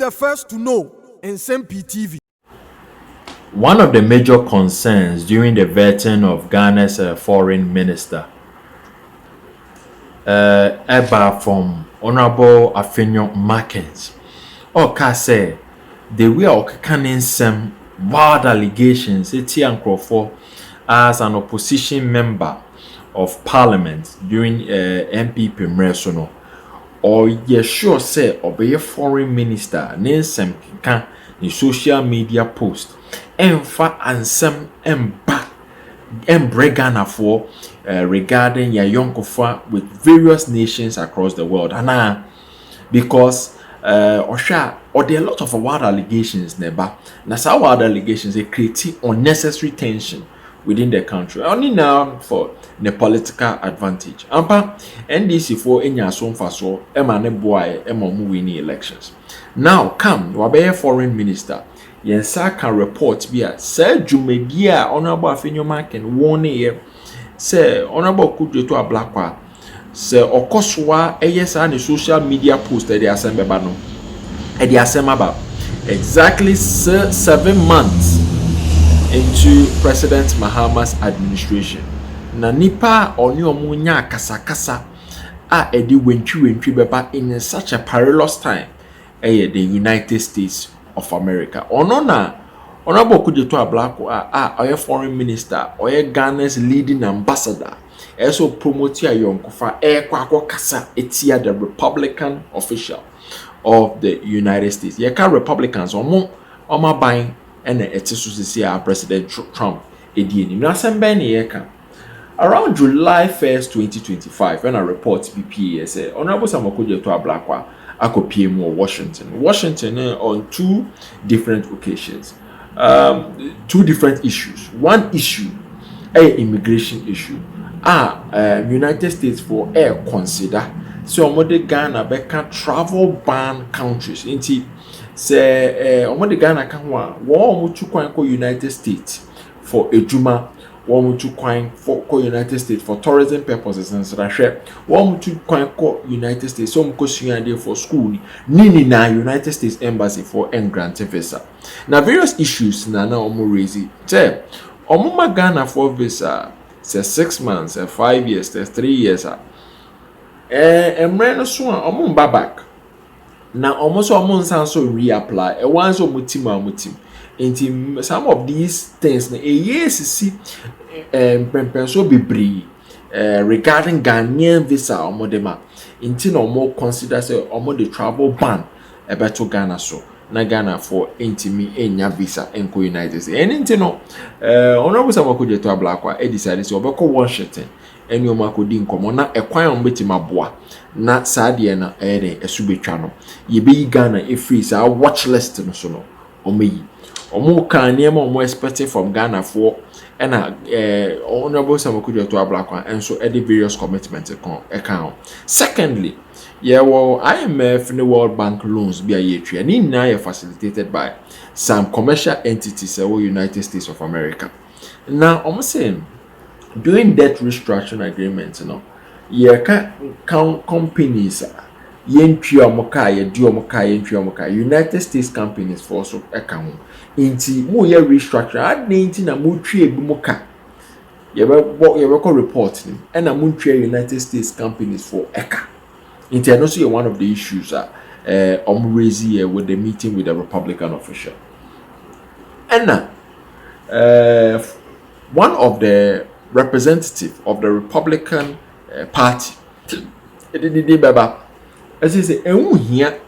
the first to know. Nsem-Pii TV. One of the major concerns during the vetting of Ghana's foreign minister, Eba from Honorable Afenyo Markins, say the way of canning some wild allegations, as an opposition member of parliament during MP Prez or you sure say obey foreign minister Nsem-Pii in social media post Emfa Nsem Ghana for regarding ya Yonkofa with various nations across the world. And because or there are a lot of wild allegations never. Now some wild allegations they create unnecessary tension within the country. Only now for the political advantage. Ampa NDC for enya so faso emane boy emu winning elections. Now come wabe foreign minister yensa can report bia say Jumedia Honorable Afenyo Markins one year say Honorable Okudzeto ablakwa say okoswa eyesa ne social media post e dey assemble no e dey assemble exactly 7 months into President Mahama's administration. Na nipa oni omunya kasa a edi wentwi beba in such a perilous time the United States of America. Ono na Honorable Okudzeto ablakwa a foreign minister or Ghana's leading ambassador also promote yonkofa kwa kasa etia the Republican official of the United States. Yeka Republicans omo buying and President Trump edieni. Na sembeni yeka around July 1st, 2025, when a report BPA said Honorable Okudzeto ablakwa akopiem Washington on 2 different occasions, 2 different issues. One issue, immigration issue. United States for air consider so omode Ghana beka travel ban countries. Inti say omode Ghana kan wa wo mutu kwan ko United States for ejuma, one mutu kwan for United States for tourism purposes and srahwe, one mutu kwan ko United States so mko suande for school nini na United States embassy for grant visa. Na various issues na omo raise say omo Ghana for visa say 6 months, 5 years, 3 years. Emre no so omo back. Na omo so omo nsan so reapply. Once omo team. Inti some of these things na yes see so bebre regarding Ghanaian visa omo dema. Inti no more consider say omo the travel ban to Ghana so. Na Ghana for intimi enya visa enko United States. Inti no Honorable Okudzeto ablakwa decide say obeko Washington eni o makodi nkomo na ekwan o betima boa na saade na esubetwa no yebeyi Ghana free sa watch list no so no omeyi omo kan niam omo expecting from Ghana for na Honorable Okudzeto ablakwa enso the various commitments account. Secondly, IMF and World Bank loans be a year and now facilitated by some commercial entities in the United States of America. Now I'm saying during debt restructuring agreements, companies United States companies for also account inti mo ye restructure adenti na mo twie bi mo ka ye report ni and na mo twie United States companies for eka inti and also one of the issues raise here with the meeting with the Republican official and one of the representative of the Republican party as I say here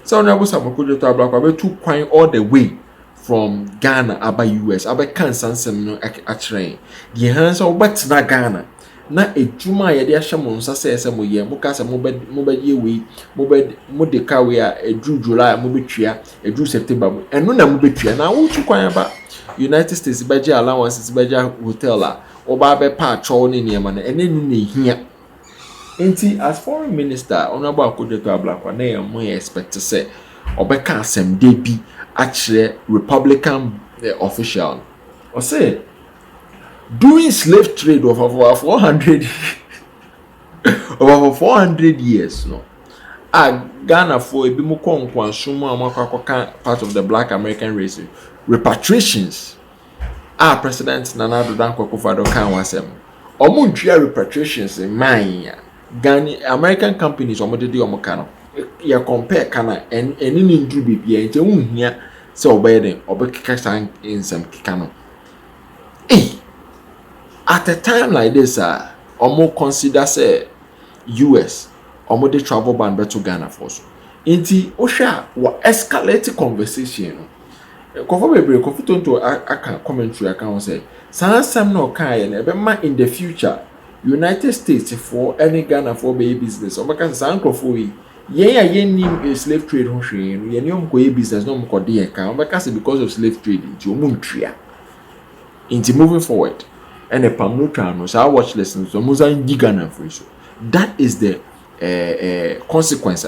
so Honorable Okudzeto ablakwa be took quite all the way from Ghana aba US aba kansansem no actually the hands of na Ghana na ejuma ye de ahye mo nsa se mo ye mo kasa mo be ye we mo de ka we a edru July mo betwia edru September eno na mo betwia na wo tu kwan ba United States beje allowances beje hotel a oba be pa cho ne niam na enenu na hia enti as foreign minister Honorable Okudzeto ablakwa na ye mo expect to say obeka asem de bi actually Republican official or say during slave trade of over 400 over 400 years no Ghana for ebi mu kɔ nkwansom a makɔ part of the black American race repatriations President Nana Addo Dankwa Akufo-Addo kan wasem omo ntwia repatriations in mine Ghana American companies omo de omo ka no ye compare kana eni ni ndru bibia nti unhia se obeden obekeka san nsem keka no at a time like this omo consider say US omo de travel ban beto Ghana for so nti ohwa wa escalate conversation no kofo bebre kofo tonto aka commentary aka say sansam no kai na be in the future United States for any Ghana for be business obeka san kofo yi yen nim slave trade ho hwe no yen yom ko business no mko de eka obeka say because of slave trade nti omo ntria nti moving forward and a pamnotwa no so watch lessons so muzan Ghana for so that is the consequence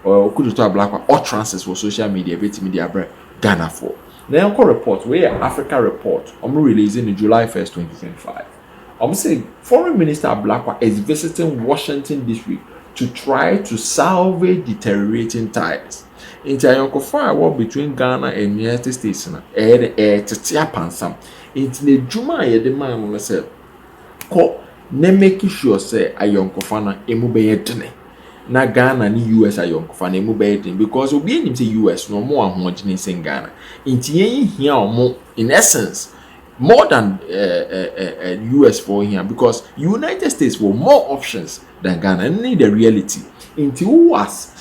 or Okudzeto black utterances for social media bit media Ghana for now report where Africa report releasing in July 1st 2025 say foreign minister Blakwa is visiting Washington this week to try to salvage deteriorating ties in war between Ghana and United States na tetia pansam into the juma the man say ko na make sure say ayonkofa na emu beyedene na Ghana ni US ayonkofa na emu beyedene because obi enim say US no mo ahogyene sen Ghana nti yen hia omo in essence more than US for here because United States for more options than Ghana and need the reality nti who was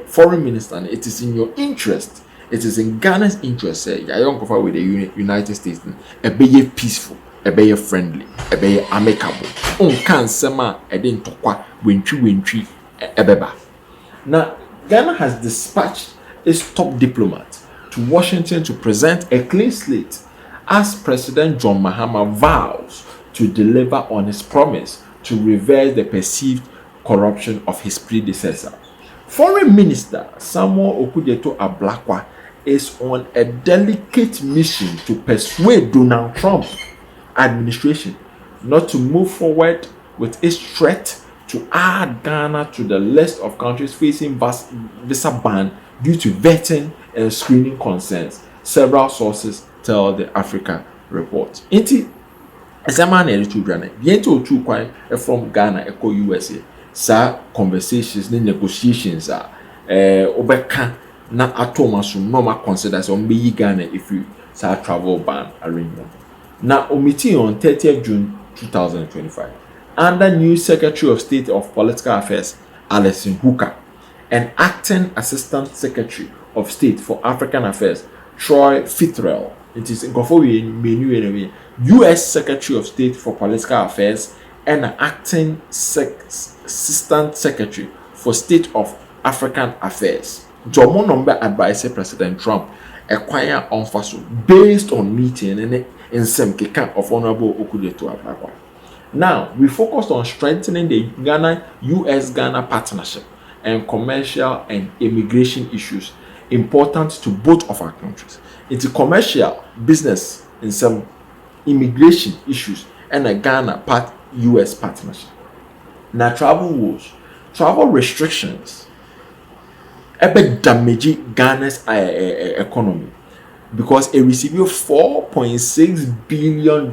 foreign minister it is in your interest it is in Ghana's interest say ayonkofa with the United States e be peaceful e be friendly e be amicable kan sema e dey ntokwa wentwi ebeba now Ghana has dispatched its top diplomat to Washington to present a clean slate as President John Mahama vows to deliver on his promise to reverse the perceived corruption of his predecessor. Foreign Minister Samuel Okudzeto Ablakwa is on a delicate mission to persuade Donald Trump administration not to move forward with its threat to add Ghana to the list of countries facing visa ban due to vetting and screening concerns, several sources tell the Africa report. Inti esama na to dwane biento otu kwan from Ghana eko USA sa conversations ne negotiations obeka na atomasum no ma consider so mbe Ghana if you sa travel ban arrangement na omiti on 30th June 2025 under new Secretary of State of Political Affairs Alison Hooker and acting Assistant Secretary of State for African Affairs Troy Fitrell. It is in menu US Secretary of State for Political Affairs and acting Assistant Secretary for State of African Affairs. Jomo number advisor President Trump acquire on faso based on meeting and Nsem-Pii of Honorable Okudzeto Ablakwa. Now we focused on strengthening the US Ghana partnership and commercial and immigration issues important to both of our countries. It's a commercial business in some immigration issues and a Ghana US partnership. Now travel woes, travel restrictions ebe damage Ghana's economy because it received $4.6 billion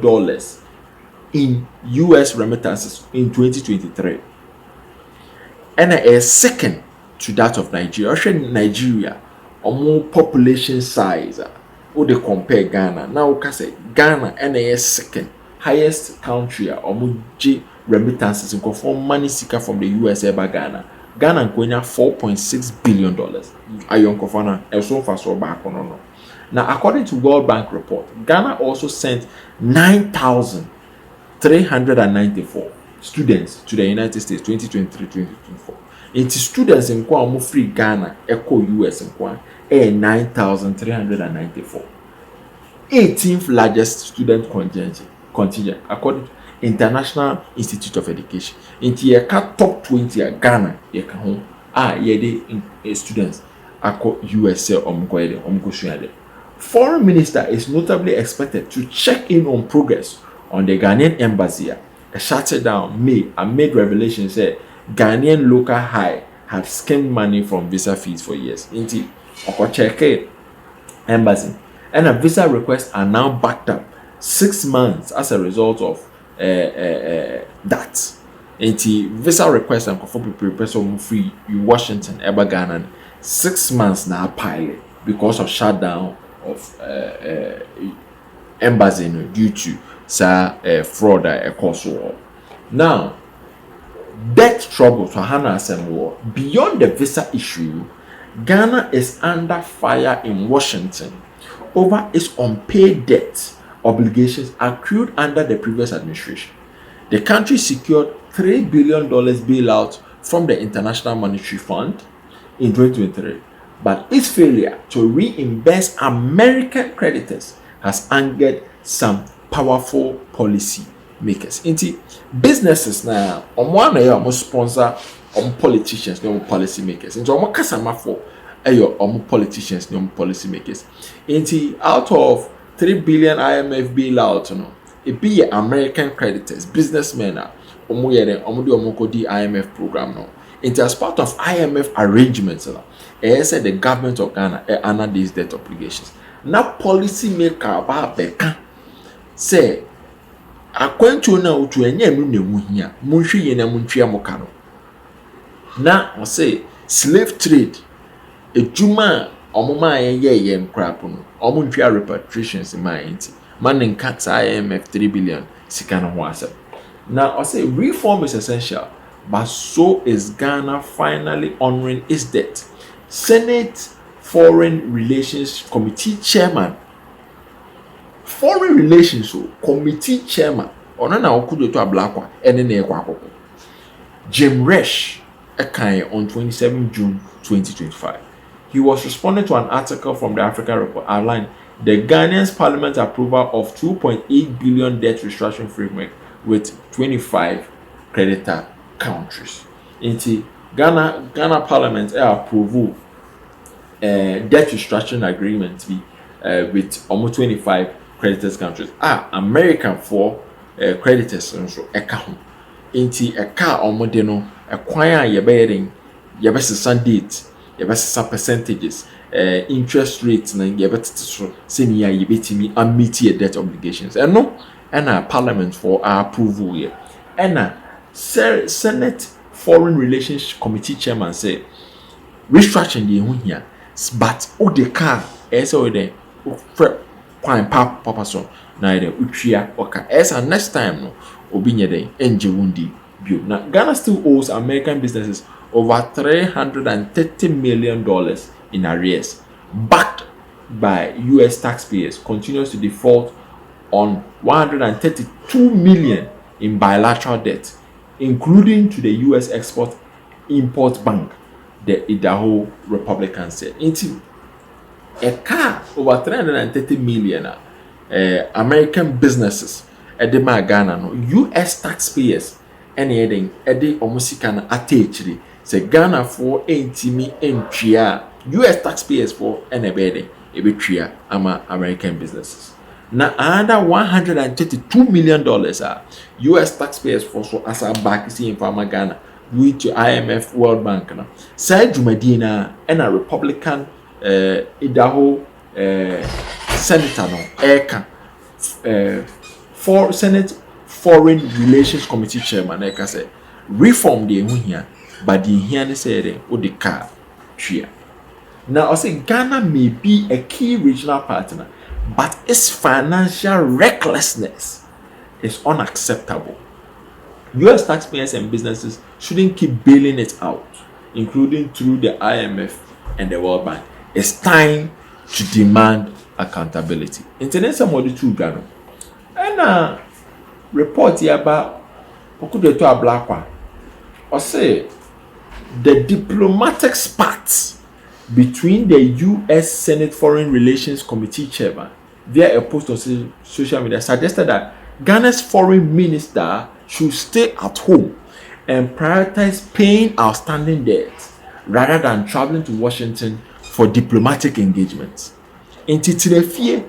in US remittances in 2023 and a second to that of Nigeria. Nigeria more population size or they compare Ghana now can say Ghana and a second highest country or G remittances in conform money seeker from the USA by Ghana going $4.6 billion ayon kofana also fast or back on. Now according to World Bank report Ghana also sent 9,394 students to the United States 2023-2024. It is students in Kwa free Ghana echo US in Kwa 9,394. 18th largest student contingent according to International Institute of Education. Into your top 20 Ghana ye ka ho students echo USA Foreign Minister is notably expected to check in on progress on the Ghanaian embassy. A shutdown may amid revelations said Ghanaian local high had skimmed money from visa fees for years. Inti Okocheke embassy and a visa requests are now backed up 6 months as a result of that. Inti visa requests and for people free in Washington, Ghana, 6 months now pilot because of shutdown of embassy due to fraud that now debt troubles for Hannah Assembly. Beyond the visa issue, Ghana is under fire in Washington over its unpaid debt obligations accrued under the previous administration. The country secured $3 billion bailout from the International Monetary Fund in 2023, but its failure to reimburse American creditors has angered some powerful policy makers. Inti businesses now omo sponsor politicians no policy makers. Inti omo kasama for politicians no policy makers. Inti out of 3 billion IMF bailout it be American creditors, businessmen omo yere omo ko di IMF program no. Inti as part of IMF arrangements said the government of Ghana honor these debt obligations. Now policy maker ba beka say akwantu na otu enye mu na mu hia munhwe ye na muntwe amoka no na o say slave trade ejuma omoma ye nkrapo no omuntwe repatriations mind man nka IMF 3 billion sika no ho asem na o say reform is essential but so is Ghana finally honoring its debt. Senate Foreign Relations Committee Chairman Foreign Relations Committee Chairman Onana Okudzeto Ablakwa ene na ekwa akoko Jim Resch ekan on 27 June 2025. He was responding to an article from the Africa Report outlining the Ghanaian Parliament's approval of 2.8 billion debt restructuring framework with 25 creditor countries. Inti Ghana Parliament approve debt restructuring agreement with almost 25 creditors countries. American for creditors so eka ho. Inti eka omode no ekwan a yebesesa date, yebesesa percentages, interest rates na yebetete so senior yebetimi amiti debt obligations. No na parliament for approval here. Senate Foreign Relations Committee Chairman say restructuring the ho here but o de car so de kwan papa so na de utwia oka next time no obi nye den enje wundi bio na Ghana still owes American businesses over $330 million in arrears backed by US taxpayers continues to default on $132 million in bilateral debt including to the US Export-Import Bank, the Idaho Republican said. A car over 330 million American businesses at the Ghana no US taxpayers any edi omusika na atechiri say Ghana for entimi entria US taxpayers for enebede ebetria ama American businesses. Now another $132 million US taxpayers for so as a back see in Farmer Ghana due to IMF World Bank now. Said Jumadina and a Republican Idaho senator no Eka for Senate Foreign Relations Committee Chairman Eka said reform the here but the here said o the car tria. Now I say Ghana may be a key regional partner but its financial recklessness is unacceptable. US taxpayers and businesses shouldn't keep bailing it out, including through the IMF and the World Bank. It's time to demand accountability. Internet somebody too Ghana. And report here about Okudzeto Ablakwa. Or say the diplomatic spat between the US Senate Foreign Relations Committee Chairman via a post on social media suggested that Ghana's foreign minister should stay at home and prioritize paying outstanding debts rather than traveling to Washington for diplomatic engagements. In Titirefie,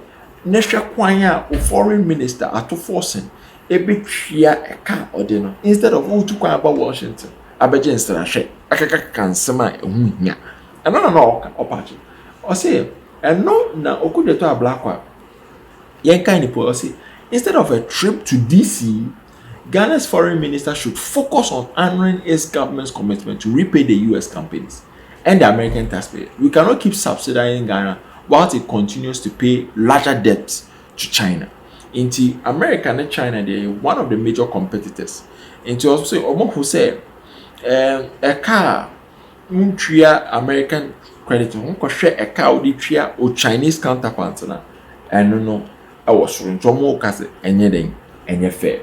Nesha Kwanya, a foreign minister, at forcing a bit eka odino instead of who to about Washington. abeje nsrahwe akaka kansema ehu hia eno na opache o say eno na Okudzeto ablakwa yen kind of o say instead of a trip to DC, Ghana's foreign minister should focus on honoring its government's commitment to repay the US companies and the American taxpayers. We cannot keep subsidizing Ghana while it continues to pay larger debts to China. Into America and China, they are one of the major competitors. Into also say, who say, a car, American credit, a car or Chinese counterparts, and no, I was from Jomo Kase, and fair.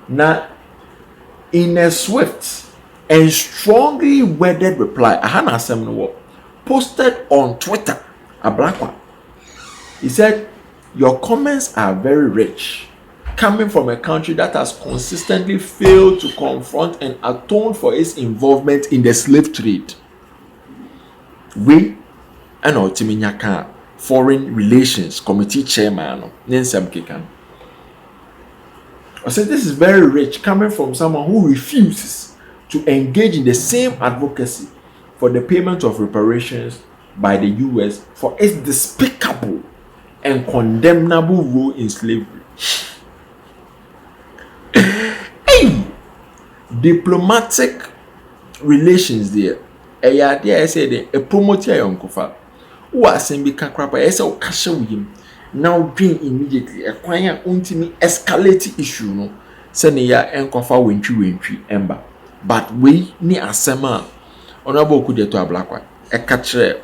Now, in a swift and strongly worded reply, Ahana Semno posted on Twitter, a black one. He said, "Your comments are very rich, coming from a country that has consistently failed to confront and atone for its involvement in the slave trade. We and Otiminyaka Foreign Relations Committee Chairman, Nsem-Pii. I said this is very rich, coming from someone who refuses to engage in the same advocacy for the payment of reparations by the US for its despicable and condemnable role in slavery." Hey, diplomatic relations there. I said a promoter yonkofa. Who are saying kakrapa? I said okasha with him. Now dream immediately acquire ultimate escalate issue no. Send ya enkofa wentri ember. But we ni asema Honorable Okudzeto ablakwa e katre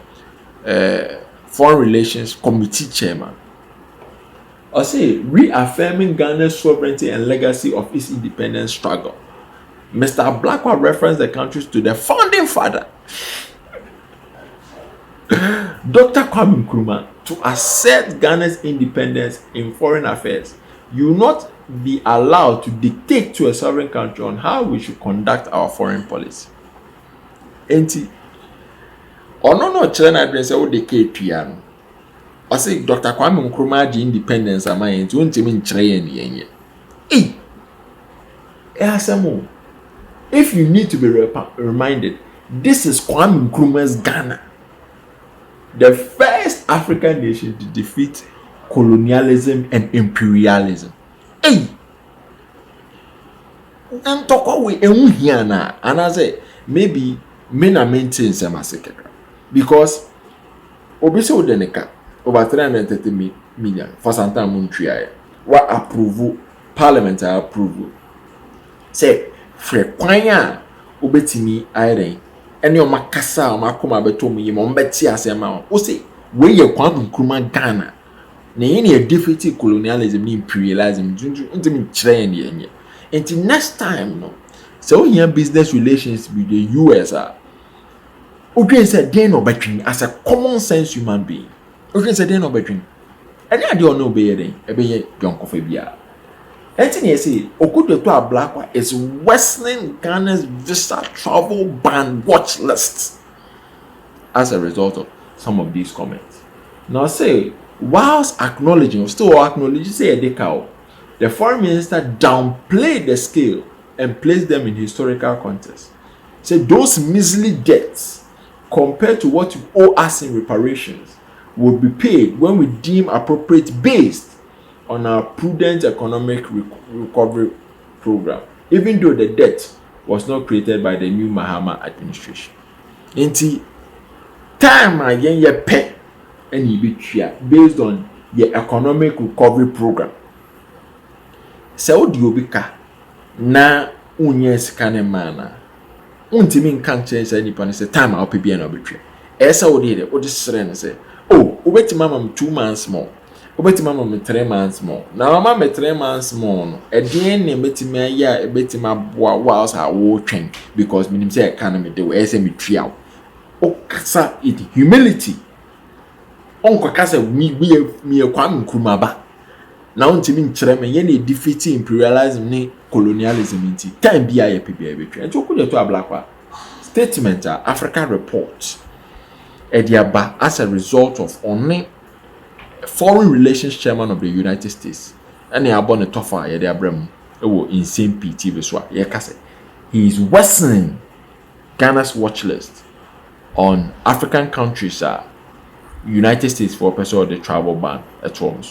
Foreign Relations Committee Chairman. I say reaffirming Ghana's sovereignty and legacy of its independence struggle. Mr. Ablakwa referenced the countries to the founding father, Dr. Kwame Nkrumah, to assert Ghana's independence in foreign affairs. You will not be allowed to dictate to a sovereign country on how we should conduct our foreign policy. Enti no China address o decade piano. I say Dr. Kwame Nkrumah di independence am I enti ontimi nkyere yen if you need to be reminded, this is Kwame Nkrumah's Ghana, the first African nation to defeat colonialism and imperialism. And talk away and I say maybe men are maintain some because obviously Odeneka over 330 million for Santa Montreal what approval parliamentary approval say frequanya obetimi iron ene o makasa o makoma betom yi mo mbeti asema o say we ye Kwame Nkrumah Ghana na yin ye defeat colonialism ni imperialism junju ntimi kire yen ye until next time no so here business relations with the US Odwen said they no between as a common sense human being. Odwen said they no between. And I don't know be then e be ye yonkofa bia. Anything you say Okudzeto ablakwa is worsening Ghana's visa travel ban watch list as a result of some of these comments. Now say whilst acknowledging say the foreign minister downplayed the scale and placed them in historical context. Say those measly debts compared to what you owe us in reparations will be paid when we deem appropriate based on our prudent economic recovery program, even though the debt was not created by the new Mahama administration. Inti time again ye pay and you be based on your economic recovery program. So diobika na unye sikane mana untimi nkanche say nipa ne say time a opebia na obetwe esa odi de odi sere ne say oh obeti mama 2 months more obeti mama 3 months more na mama me 3 months more no edien ne beti me ya ebeti ma boa whilst I wo twen because minim say economy de we say me twa o kasa it humility onko kasa mi Kwame Nkrumah ba na untimi nkyere me ye na defeat imperialism ni colonialism inti time bia ye pebia betwe enti Okudzeto ablakwa statement Africa report ediaba as a result of only foreign relations chairman of the United States and he abon the tofa ye de abrem ewo Nsem-Pii TV so ye kase he is worsening Ghana's watch list on African countries are United States for person or the travel ban at home.